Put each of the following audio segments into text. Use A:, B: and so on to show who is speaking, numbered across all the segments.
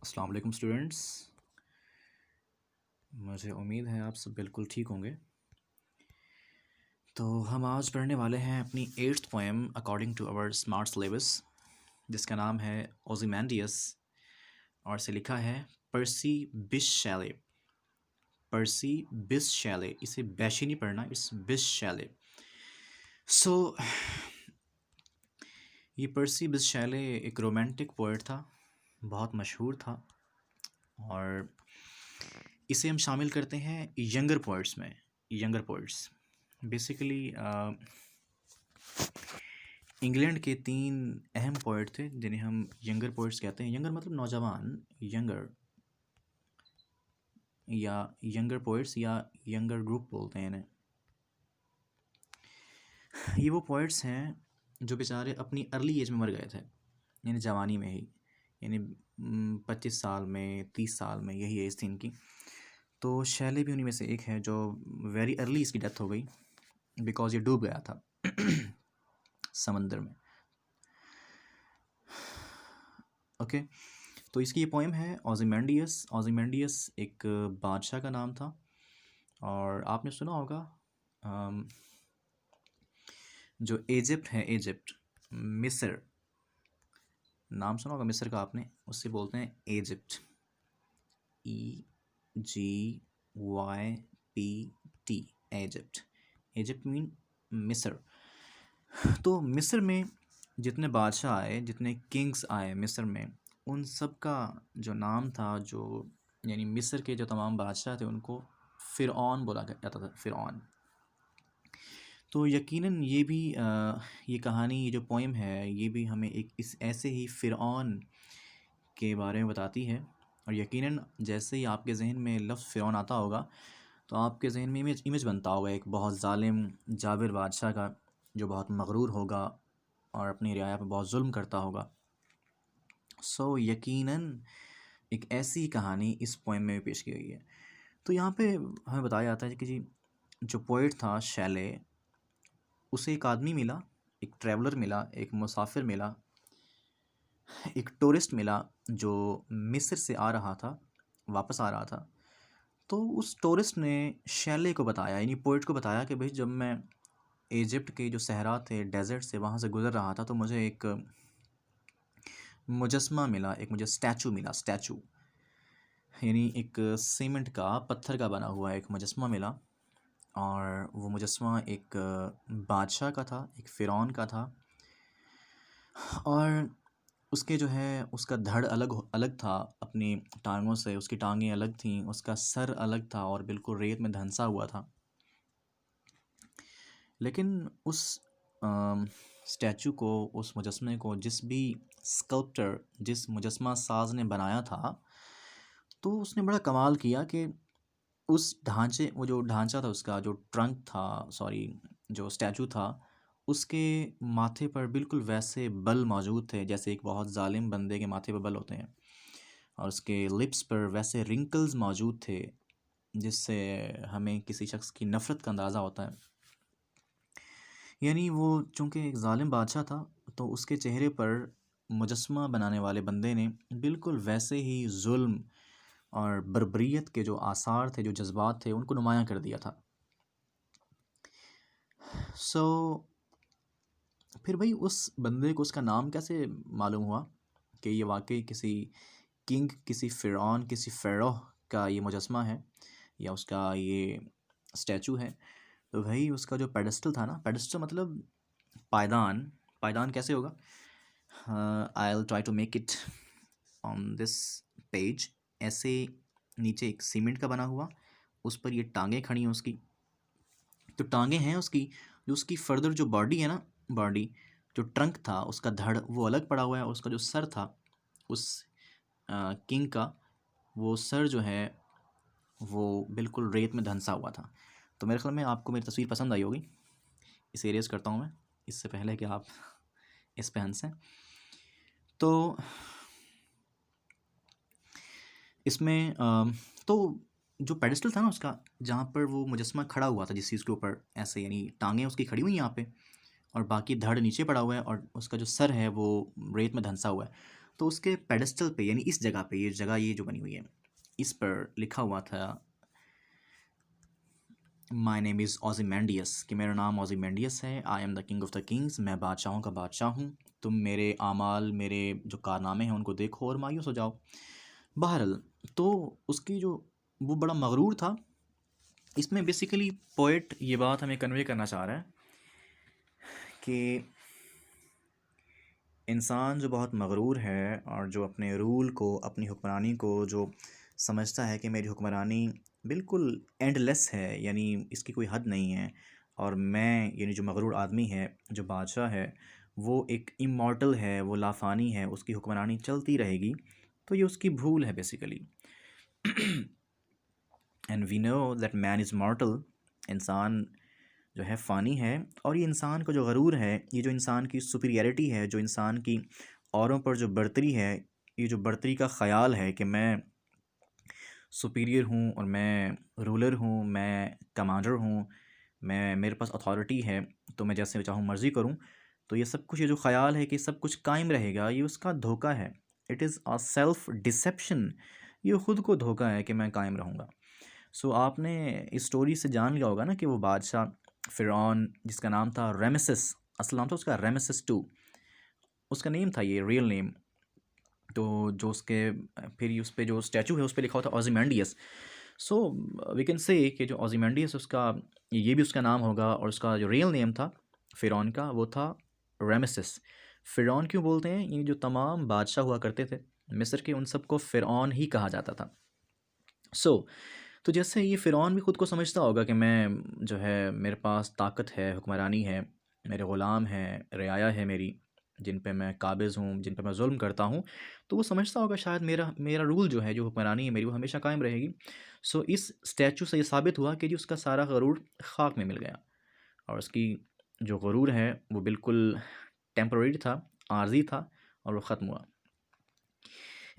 A: अस्सलाम वालेकुम स्टूडेंट्स। मुझे उम्मीद है आप सब बिल्कुल ठीक होंगे। तो हम आज पढ़ने वाले हैं अपनी 8th poem according to our smart syllabus, जिसका नाम है ओzymandias और इसे लिखा है पर्सी बिश शैले। पर्सी बिश शैले, इसे बैशी नहीं पढ़ना, इट्स बिश शैले। सो ये पर्सी बिश शैले एक रोमांटिक पोएट था, बहुत मशहूर था और इसे हम शामिल करते हैं यंगर पोइट्स में। यंगर पोइट्स बेसिकली इंग्लैंड के 3 अहम पोइट थे जिन्हें हम यंगर पोइट्स कहते हैं। यंगर मतलब नौजवान, यंगर या यंगर पोइट्स या यंगर ग्रुप बोलते हैं इन्हें। ये वो पोइट्स हैं जो बेचारे अपनी अर्ली एज में मर गए थे, यानी जवानी में ही, यानी 25 साल में, 30 साल में, यही एज थी इनकी। तो शैले भी उन्हीं में से एक है जो वेरी अर्ली इसकी डेथ हो गई बिकॉज ये डूब गया था समंदर में। ओके तो इसकी ये पोएम है ओzymandias। ओzymandias एक बादशाह का नाम था और आपने सुना होगा जो इजिप्ट है, इजिप्ट, मिस्र, नाम सुना होगा मिस्र का आपने, उससे बोलते हैं Egypt, EGYPT, Egypt. Egypt mean मिस्र। तो मिस्र में जितने बादशाह आए, जितने किंग्स आए मिस्र में, उन सब का जो नाम था, जो यानी मिस्र के जो तमाम बादशाह थे उनको फ़िरऔन बोला जाता था, फ़िरऔन। तो यकीनन ये भी ये कहानी, ये जो पोएम है, ये भी हमें एक इस ऐसे ही फ़िरऔन के बारे में बताती है। और यकीनन जैसे ही आपके जहन में लफ्ज़ फ़िरऔन आता होगा तो आपके जहन में इमेज बनता होगा एक बहुत ज़ालिम जाबिर बादशाह का, जो बहुत मगरूर होगा और अपनी रियाया पर बहुत जुल्म करता होगा। सो यकीनन एक ऐसी कहानी इस पोएम में पेश की गई है। तो यहाँ पे हमें बताया जाता है कि जी जो पोइट था शैले, उसे एक आदमी मिला, एक ट्रैवलर मिला, एक मुसाफिर मिला, एक टूरिस्ट मिला जो मिस्र से आ रहा था, वापस आ रहा था। तो उस टूरिस्ट ने शैले को बताया, यानी पोइट को बताया कि भाई जब मैं इजिप्ट के जो सहरा थे, डेजर्ट से, वहाँ से गुज़र रहा था तो मुझे एक मुजस्मा मिला, एक मुझे स्टैचू मिला, स्टैचू यानी एक सीमेंट का, पत्थर का बना हुआ एक मुजस्मा मिला। और वो मुजस्मा एक बादशाह का था, एक फ़िरौन का था। और उसके जो है उसका धड़ अलग अलग था अपनी टांगों से, उसकी टांगें अलग थीं, उसका सर अलग था और बिल्कुल रेत में धंसा हुआ था। लेकिन उस स्टैचू को, उस मुजस्मे को जिस भी स्कल्प्टर, जिस मुजस्मा साज ने बनाया था, तो उसने बड़ा कमाल किया कि उस ढांचे, वो जो ढांचा था उसका, जो ट्रंक था, सॉरी, जो स्टैचू था, उसके माथे पर बिल्कुल वैसे बल मौजूद थे जैसे एक बहुत ज़ालिम बंदे के माथे पर बल होते हैं, और उसके लिप्स पर वैसे रिंकल्स मौजूद थे जिससे हमें किसी शख्स की नफ़रत का अंदाज़ा होता है। यानी वो चूँकि एक ज़ालिम बादशाह था तो उसके चेहरे पर मुजस्मा बनाने वाले बंदे ने बिल्कुल वैसे ही जुल्म और बर्बरियत के जो आसार थे, जो जज्बात थे, उनको नुमायाँ कर दिया था। सो फिर भाई उस बंदे को उसका नाम कैसे मालूम हुआ कि ये वाकई किसी किंग, किसी फ़िरौन, किसी फ़ेरोह का ये मुजस्मा है या उसका ये स्टैचू है? तो भाई उसका जो पेडेस्टल था ना, पेडेस्टल मतलब पायदान, पायदान कैसे होगा? I will try to make it on this page. ऐसे नीचे एक सीमेंट का बना हुआ, उस पर ये टांगें खड़ी हैं उसकी। तो टांगें हैं उसकी, जो उसकी फर्दर जो बॉडी है ना, बॉडी जो ट्रंक था उसका धड़ वो अलग पड़ा हुआ है, और उसका जो सर था उस किंग का, वो सर जो है वो बिल्कुल रेत में धंसा हुआ था। तो मेरे ख्याल में आपको मेरी तस्वीर पसंद आई होगी। इसे इरेज करता हूँ मैं इससे पहले कि आप इस पे हंसें। तो इसमें तो जो पेडेस्टल था ना उसका, जहाँ पर वो मुजस्मा खड़ा हुआ था जिस चीज़ के ऊपर, ऐसे यानी टांगें उसकी खड़ी हुई हैं यहाँ पे और बाकी धड़ नीचे पड़ा हुआ है और उसका जो सर है वो रेत में धंसा हुआ है। तो उसके पेडेस्टल पे यानी इस जगह पे, ये जगह ये जो बनी हुई है, इस पर लिखा हुआ था माई नेम इज़ ओज़िमेंडियस, कि मेरा नाम ओज़िमेंडियस है, I am the king of the Kings, मैं बादशाहों का बादशाह हूँ, तुम मेरे आमाल, मेरे जो कारनामे हैं उनको देखो और मायूस हो जाओ। बहरहाल, तो उसकी जो वो बड़ा मगरूर था। इसमें बेसिकली पोएट ये बात हमें कन्वे करना चाह रहा है कि इंसान जो बहुत मगरूर है और जो अपने रूल को, अपनी हुक्मरानी को जो समझता है कि मेरी हुक्मरानी बिल्कुल एंडलेस है, यानी इसकी कोई हद नहीं है, और मैं यानी जो मगरूर आदमी है, जो बादशाह है, वो एक इमॉर्टल है, वो लाफानी है, उसकी हुक्मरानी चलती रहेगी, तो ये उसकी भूल है basically. And we know that man is mortal, इंसान जो है फ़ानी है, और ये इंसान का जो गरूर है, ये जो इंसान की सुपीरियरिटी है, जो इंसान की औरों पर जो बढ़तरी है, ये जो बढ़तरी का ख़याल है कि मैं सुपीरियर हूँ और मैं रूलर हूँ, मैं कमांडर हूँ, मैं मेरे पास अथॉरिटी है, तो मैं जैसे चाहूँ मर्ज़ी करूँ, तो ये सब कुछ, ये जो ख़याल है कि सब कुछ कायम रहेगा, ये उसका धोखा है। It is a self deception, ये ख़ुद को धोखा है कि मैं कायम रहूँगा। सो आपने इस स्टोरी से जान लिया होगा ना कि वो बादशाह फ़िरौन, जिसका नाम था रेमेसिस, असल नाम था उसका रेमेसिस टू, उसका नेम था ये, रियल नेम। तो जो उसके फिर उस पे जो स्टैचू है उस पे लिखा हुआ था ओज़िमेंडियस। सो वी कैन से कि जो ओज़िमेंडियस उसका, ये भी उसका नाम होगा, और उसका जो रियल नेम था फ़िरौन का वो था रेमेसिस। फ़िरौन क्यों बोलते हैं? ये जो तमाम बादशाह हुआ करते थे मिस्र के, उन सबको फ़िरौन ही कहा जाता था। तो जैसे ये फ़िरौन भी ख़ुद को समझता होगा कि मैं जो है, मेरे पास ताकत है, हुक्मरानी है, मेरे ग़ुलाम हैं, रियाया है मेरी, जिन पे मैं काबिज़ हूँ, जिन पे मैं ज़ुल्म करता हूँ, तो वो समझता होगा शायद मेरा मेरा रूल जो है, जो हुक्मरानी है मेरी, वो हमेशा कायम रहेगी। सो इस स्टैचू से ये साबित हुआ कि जी उसका सारा गरूर ख़ाक में मिल गया, और उसकी जो गरूर है वो बिल्कुल टेम्परेरी था, आर्ज़ी था, और वो ख़त्म हुआ।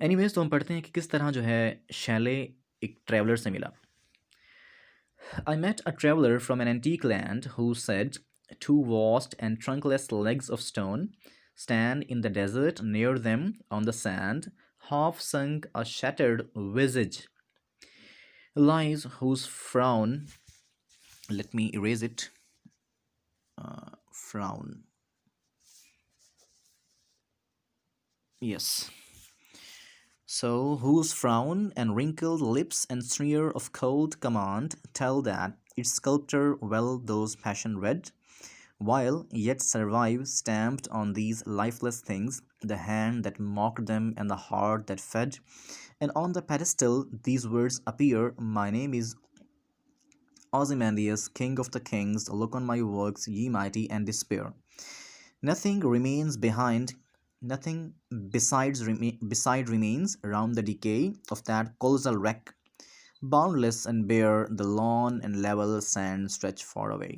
A: एनीवेज़, तो हम पढ़ते हैं कि किस तरह जो है शैले एक ट्रैवलर से मिला। I met a traveler from an antique land who said, two vast and trunkless legs of stone stand in the desert. Near them, on the sand, half sunk, a shattered visage lies, whose frown, let me erase it, frown, yes. So, whose frown and wrinkled lips and sneer of cold command tell that its sculptor well those passion read, while yet survive stamped on these lifeless things the hand that mocked them and the heart that fed. And on the pedestal these words appear, my name is Ozymandias, king of the kings, look on my works, ye mighty, and despair. Nothing remains behind, nothing beside remains round the decay of that colossal wreck. Boundless and bare, the lawn and level sand stretch far away.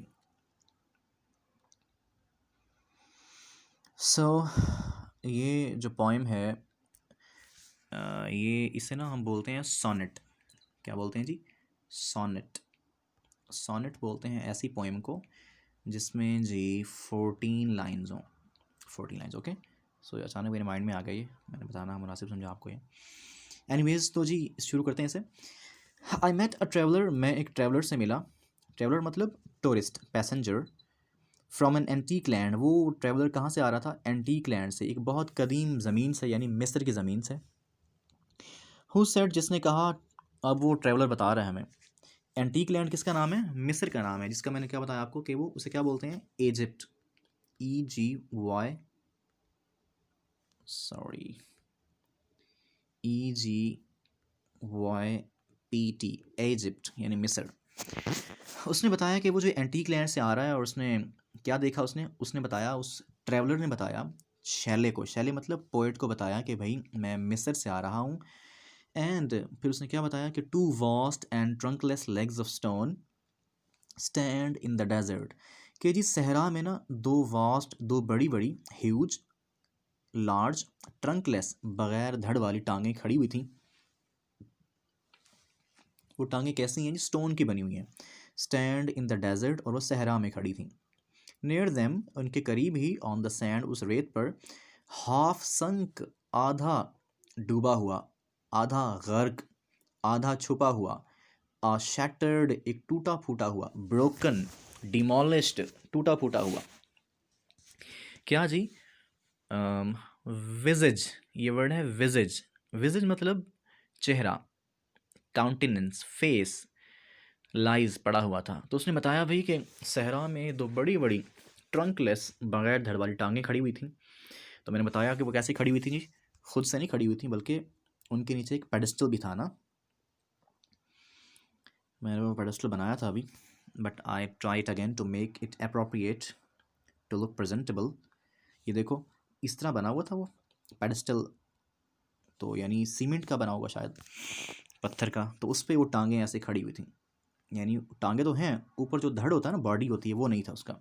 A: सो ये जो poem है, ये इसे ना हम बोलते हैं sonnet. क्या बोलते हैं जी? सोनेट। सोनेट बोलते हैं ऐसी पोइम को जिसमें जी 14 लाइन्स हों। 14 लाइन्स, ओके। सो अचानक मेरे माइंड में आ गई ये, मैंने बताना मुनासिब समझा आपको ये। एनीवेज, तो जी शुरू करते हैं इसे। आई मेट अ ट्रैवलर, मैं एक ट्रैवलर से मिला। ट्रैवलर मतलब tourist, passenger. From an antique land, वो ट्रैवलर कहाँ से आ रहा था? एंटीक लैंड से, एक बहुत कदीम ज़मीन से, यानी मिस्र की ज़मीन से। हु सेड, जिसने कहा। अब वो ट्रैवलर बता रहा है हमें। एंटीक लैंड किसका नाम है? मिस्र का नाम है, जिसका मैंने क्या बताया आपको कि वो उसे क्या बोलते हैं? Egypt. EGY, sorry, EGYPT, Egypt यानी मिस्र। उसने बताया कि वो जो एंटीक लैंड से आ रहा है, और उसने क्या देखा? उसने बताया, उस ट्रैवलर ने बताया शैले को, शैले मतलब पोएट को बताया कि भाई मैं मिस्र से आ रहा हूँ। एंड फिर उसने क्या बताया कि two vast and trunkless legs of stone stand in the desert, कि जी सहरा में ना दो वास्ट, दो बड़ी बड़ी, ह्यूज, लार्ज, ट्रंकलेस, बग़ैर धड़ वाली टांगें खड़ी हुई थी। वो टांगें कैसी हैं जी? स्टोन की बनी हुई हैं। स्टैंड इन द डेजर्ट, और वो सहरा में खड़ी थी। नियर देम, उनके करीब ही, ऑन द सैंड, उस रेत पर, हाफ संक, आधा डूबा हुआ, आधा गर्क, आधा छुपा हुआ, शैटर्ड एक टूटा फूटा हुआ, ब्रोकन डिमोलिश्ड टूटा फूटा हुआ। क्या जी? विजिज, ये वर्ड है विजिज। विजिज मतलब चेहरा, काउंटेनेंस, फेस, लाइज पड़ा हुआ था। तो उसने बताया भाई कि सहरा में दो बड़ी बड़ी ट्रंकलेस बगैर धड़ वाली टांगें खड़ी हुई थी। तो मैंने बताया कि वो कैसे खड़ी हुई थी जी? खुद से नहीं खड़ी हुई थी, बल्कि उनके नीचे एक पेडेस्टल भी था ना। मैंने वो पेडेस्टल बनाया था अभी, but I try it again to make it appropriate to look presentable. ये देखो, इस तरह बना हुआ था वो पेडेस्टल, तो यानी सीमेंट का बना हुआ शायद, पत्थर का। तो उस पर वो टांगें ऐसे खड़ी हुई थी, यानी टांगे तो हैं, ऊपर जो धड़ होता है ना, बॉडी होती है, वो नहीं था उसका।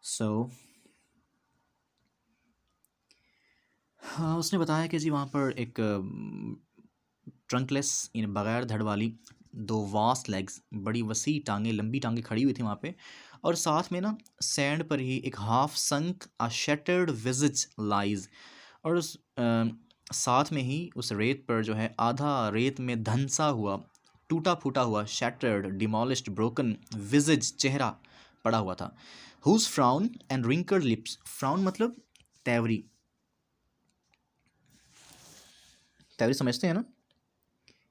A: सो हाँ, उसने बताया कि जी वहाँ पर एक ट्रंकलेस इन बगैर धड़ वाली दो वास्ट लेग्स, बड़ी वसी टांगे, लंबी टांगे खड़ी हुई थी वहाँ पे। और साथ में ना सैंड पर ही एक हाफ संक अ शैटर्ड विजिज लाइज, और उस साथ में ही उस रेत पर जो है आधा रेत में धंसा हुआ, टूटा फूटा हुआ, शैटर्ड डिमोलिश्ड ब्रोकन विजिज चेहरा पड़ा हुआ था। Whose frown and wrinkled lips, frown मतलब तैवरी, तैवरी समझते हैं ना,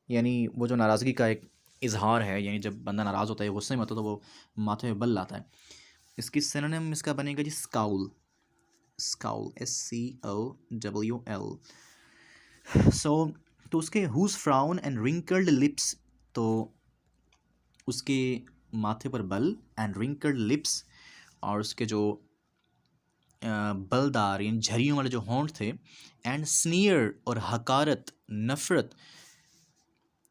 A: यानी वो जो नाराज़गी का एक इजहार है, यानी जब बंदा नाराज़ होता है, गुस्से में होता है, तो वो माथे में बल लाता है। इसकी सिनोनिम इसका बनेगा जी स्काउल, स्काउल SCOWL। सो तो उसके whose frown and wrinkled lips, तो उसके माथे पर बल, एंड रिंकल्ड लिप्स, और उसके जो बलदार यानी झरियों वाले जो होंठ थे, एंड स्नीयर और हकारत, नफरत।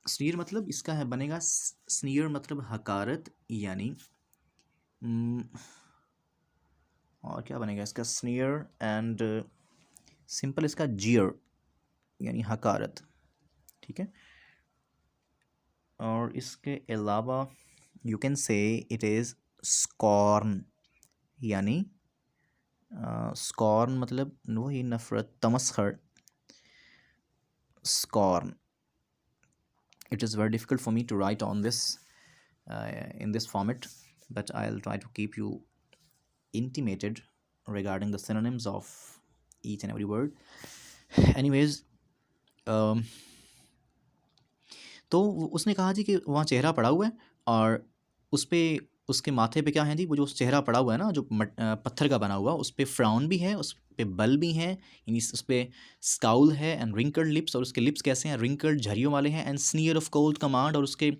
A: स्नीयर मतलब इसका है बनेगा, स्नीयर मतलब हकारत, यानी और क्या बनेगा इसका, स्नीयर एंड सिंपल इसका जियर यानी हकारत, ठीक है। और इसके अलावा you can say it is scorn, यानी स्कॉर्न मतलब वही नफरत, तमस्खर, scorn. It is very difficult for me to write on this in this format, but I'll try to keep you intimated regarding the synonyms of each and every word. Anyways, तो उसने कहा जी कि वहाँ चेहरा पड़ा हुआ है, और उस पर उसके माथे पे क्या है जी, वो जो चेहरा पड़ा हुआ है ना, जो पत्थर का बना हुआ, उस पर फ्राउन भी है, उस पर बल भी है, यानी उस पर स्काउल है, एंड रिंकल्ड लिप्स, और उसके लिप्स कैसे हैं, रिंकल्ड झरियों वाले हैं, एंड स्नीयर ऑफ कोल्ड कमांड, और उसके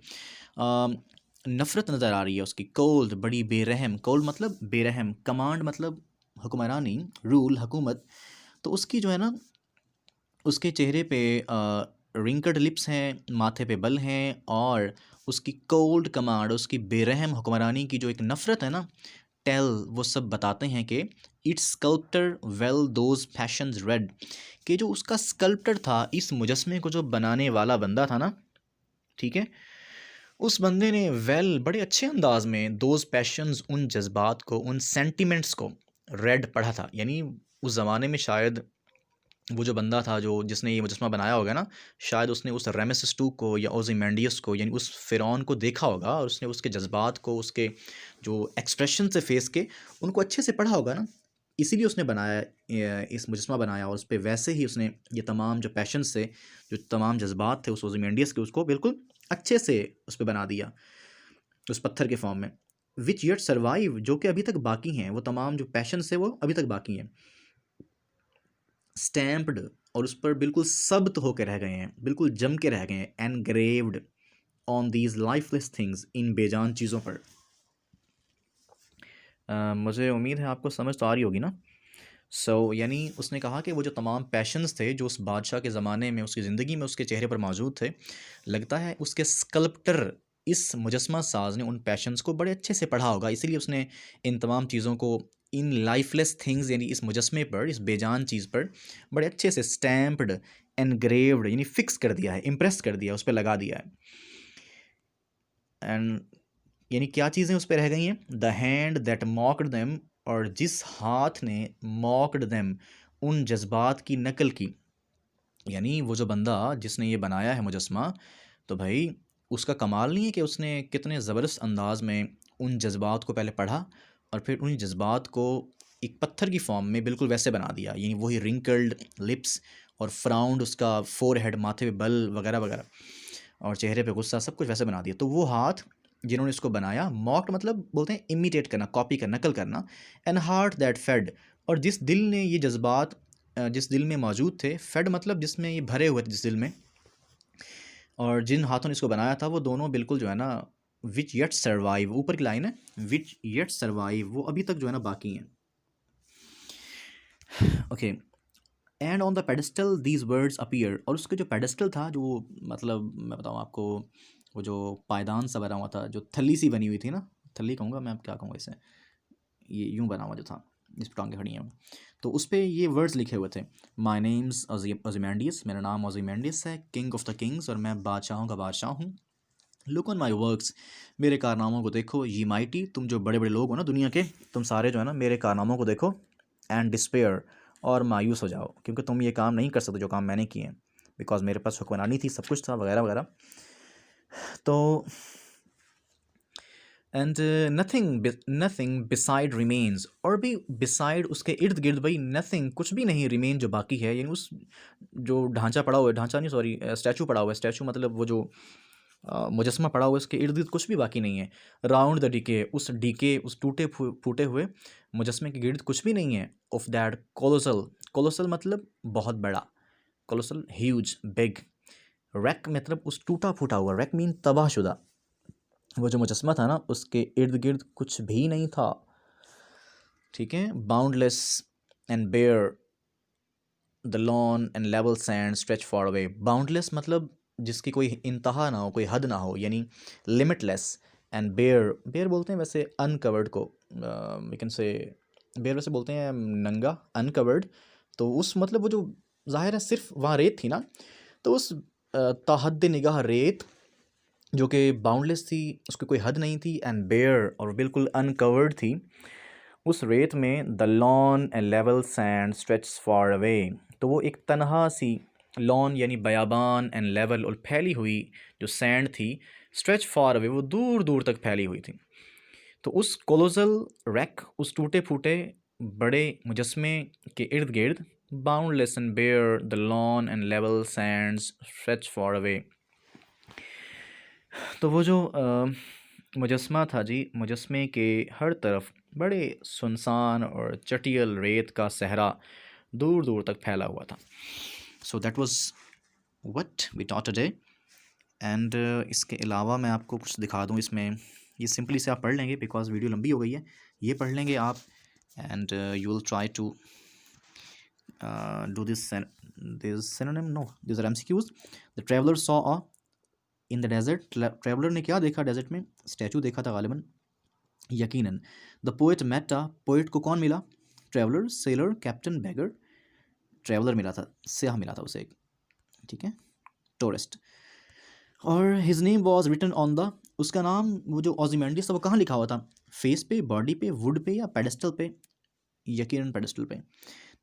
A: नफ़रत नज़र आ रही है उसकी, कोल्ड बड़ी बेरहम, कोल्ड मतलब बेरहम, कमांड मतलब हुक्मरानी, रूल, हुकूमत। तो उसकी जो है ना, उसके चेहरे पे रिंकल्ड लिप्स हैं, माथे पे बल हैं, और उसकी कोल्ड कमांड, उसकी बेरहम हुक्मरानी की जो एक नफ़रत है ना, टेल, वो सब बताते हैं कि it's sculptor well those patience red, कि जो उसका स्कल्प्टर था, इस मुजस्मे को जो बनाने वाला बंदा था ना, ठीक है, उस बंदे ने वेल बड़े अच्छे अंदाज में दोज पैशंस, उन जज्बात को, उन सेंटिमेंट्स को रेड पढ़ा था। यानी उस ज़माने में शायद वो जो बंदा था, जो जिसने ये मुजस्मा बनाया होगा ना, शायद उसने उस रेमेसिस टू को या ओज़िमेंडियस को, यानी उस फ़िरौन को देखा होगा, और उसने उसके जज्बात को, उसके जो एक्सप्रेशन से फेस के, उनको अच्छे से पढ़ा होगा ना, इसीलिए उसने बनाया, इस मुजस्मा बनाया, और उस पर वैसे ही उसने ये तमाम जो पैशंस थे, जो तमाम जज्बात थे उस ओज़िमेंडियस के, उसको बिल्कुल अच्छे से उस पर बना दिया, उस पत्थर के फॉर्म में। विच येट सर्वाइव, जो कि अभी तक बाकी हैं, वो तमाम जो पैशंस है वो अभी तक बाकी हैं। स्टैम्प्ड, और उस पर बिल्कुल सब्त होकर रह गए हैं, बिल्कुल जम के रह गए हैं, engraved on these lifeless things, इन बेजान चीज़ों पर। मुझे उम्मीद है आपको समझ तो आ रही होगी ना। यानी उसने कहा कि वो जो तमाम पैशंस थे जो उस बादशाह के ज़माने में उसकी ज़िंदगी में उसके चेहरे पर मौजूद थे, लगता है उसके स्कल्प्टर, इस मुजस्मा साज ने उन पैशंस को बड़े अच्छे से पढ़ा होगा, इसीलिए उसने इन तमाम चीज़ों को, इन लाइफलेस थिंग्स यानी इस मुजस्मे पर, इस बेजान चीज़ पर बड़े अच्छे से स्टैम्प्ड, एनग्रेव्ड यानी फिक्स कर दिया है, इम्प्रेस कर दिया, उस पर लगा दिया है। एंड यानी क्या चीज़ें उस पर रह गई हैं, the hand that mocked them, और जिस हाथ ने मॉक्ड देम, उन जज्बात की नकल की, यानी वो जो बंदा जिसने ये बनाया है मुजस्समा, तो भाई उसका कमाल नहीं है कि उसने कितने ज़बरदस्त अंदाज में उन जज्बात को पहले पढ़ा और फिर उन जज्बात को एक पत्थर की फॉर्म में बिल्कुल वैसे बना दिया, यानी वही रिंकल्ड लिप्स और फ्राउंड उसका फोरहेड, माथे पे बल वगैरह वगैरह, और चेहरे पे गुस्सा, सब कुछ वैसे बना दिया। तो वो हाथ जिन्होंने इसको बनाया, मॉक्ड मतलब बोलते हैं इमिटेट करना, कॉपी करना, नकल करना, एंड हार्ट दैट फेड, और जिस दिल ने ये जज्बात जिस दिल में मौजूद थे, फेड मतलब जिसमें ये भरे हुए थे जिस दिल में, और जिन हाथों ने इसको बनाया था वो दोनों बिल्कुल जो है ना, विच येट सर्वाइव, ऊपर की लाइन है, विच येट सर्वाइव, वो अभी तक जो है ना बाकी हैं। Okay, and on the pedestal these words appear, और उसके जो पेडेस्टल था, जो मतलब मैं बताऊँ आपको, वो जो पायदान सा बना हुआ था, जो थली सी बनी हुई थी ना, थली कहूँगा मैं, अब क्या कहूँगा इसे, ये यूँ बना हुआ जो था जिस पर टांगें खड़ी हैं, तो उस पर ये वर्ड्स लिखे हुए थे, माई नेम्स ओzymandias, मेरा नाम ओzymandias है, किंग ऑफ द किंग्स, और मैं बादशाहों का बादशाह हूँ। लुक ऑन माई वर्क्स, मेरे कारनामों को देखो, ये माइटी, तुम जो बड़े बड़े लोग हो ना दुनिया के, तुम सारे जो है ना मेरे कारनामों को देखो, एंड डिस्पेयर, और मायूस हो जाओ क्योंकि तुम ये काम नहीं कर सकते जो काम मैंने किए हैं, बिकॉज मेरे पास हुक्मरानी थी, सब कुछ था वगैरह वगैरह। तो एंड नथिंग बिसाइड रिमेन्स, और भी बिसाइड उसके इर्द गिर्द भाई नथिंग, कुछ भी नहीं, रिमेन जो बाकी है, यानी उस जो ढांचा पड़ा हुआ है, ढांचा नहीं सॉरी, स्टैचू पड़ा हुआ है, स्टैचू मतलब वो जो मुजस्समा पड़ा हुआ है, उसके इर्द गिर्द कुछ भी बाकी नहीं है। राउंड द डीके, उस डीके, उस टूटे फूटे हुए मुजस्मे के गिर्द कुछ भी नहीं है। ऑफ दैट कोलोसल, कोलोसल मतलब बहुत बड़ा, कोलोसल ह्यूज बिग, रैक मतलब उस टूटा फूटा हुआ, रैक मीन तबाहशुदा, वो जो मुजस्मा था ना उसके इर्द गिर्द कुछ भी नहीं था। ठीक है, boundless and bare the lone and level sand stretch far away, boundless मतलब जिसकी कोई इंतहा ना हो, कोई हद ना हो, यानी लिमिटलेस, एंड बेयर, बेयर बोलते हैं वैसे अनकवर्ड को, वी कैन से बेयर वैसे बोलते हैं नंगा, अनकवर्ड, तो उस मतलब वो जो जाहिर है सिर्फ वहाँ रेत थी ना, तो उस ताहद निगाह रेत जो कि बाउंडलेस थी, उसकी कोई हद नहीं थी, एंड बेयर और बिल्कुल अनकवर्ड थी, उस रेत में the lone and level sand stretch far away, तो वो एक तनहा सी लॉन यानी बयाबान, एंड लेवल और फैली हुई जो सैंड थी, स्ट्रेच फॉर अवे वो दूर दूर तक फैली हुई थी। तो उस कोलोजल रैक, उस टूटे फूटे बड़े मुजस्मे के इर्द गिर्द, boundless and bare the lone and level sands stretch far away, तो वो जो मुजस्मा था जी, मुजस्मे के हर तरफ बड़े सुनसान और चटियल रेत का सहरा दूर दूर तक फैला हुआ था। So that was what we taught today, and इसके अलावा मैं आपको कुछ दिखा दूँ इसमें, ये सिंपली से आप पढ़ लेंगे बिकॉज वीडियो लंबी हो गई है, ये पढ़ लेंगे आप, and you will try to do this synonym, no, these are MCQs. The traveler saw a in the desert, traveller ने क्या देखा डेजर्ट में, स्टैचू देखा था गालिबन, यकीनन। द पोएट मेटा, पोएट को कौन मिला, traveller, sailor, captain, beggar, traveller मिला था, स्याह मिला था उसे एक, ठीक है, टूरिस्ट, और his name was written on the, उसका नाम वो जो ओzymandias था वो कहाँ लिखा हुआ था, फेस पे, बॉडी पे, वुड पे या पेडेस्टल पे, यकीनन पेडेस्टल पे।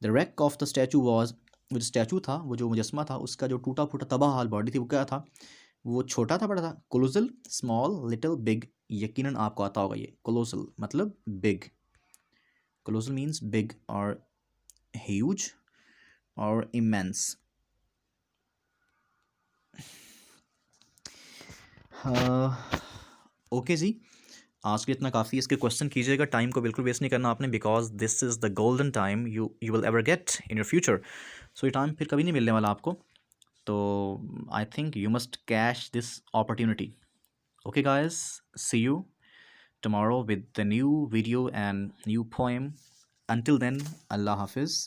A: The rack of the statue was, वो जो स्टैचू था, वो जो मुजस्मा था, उसका जो टूटा फूटा तबाह हाल बॉडी थी वो क्या था, वो छोटा था बड़ा था, कोलोसल, स्मॉल, लिटिल, बिग, यकीनन आपको आता होगा ये, कोलोसल मतलब बिग, कोलोसल मीन्स बिग और ह्यूज और इमेंस। ओके जी, आज के इतना काफ़ी, इसके क्वेश्चन कीजिएगा, टाइम को बिल्कुल वेस्ट नहीं करना आपने, because this is the golden time you will ever get in your future, so ये टाइम फिर कभी नहीं मिलने वाला आपको, तो I think you must cash this opportunity. Okay guys, see you tomorrow with the new video and new poem. Until then, Allah Hafiz.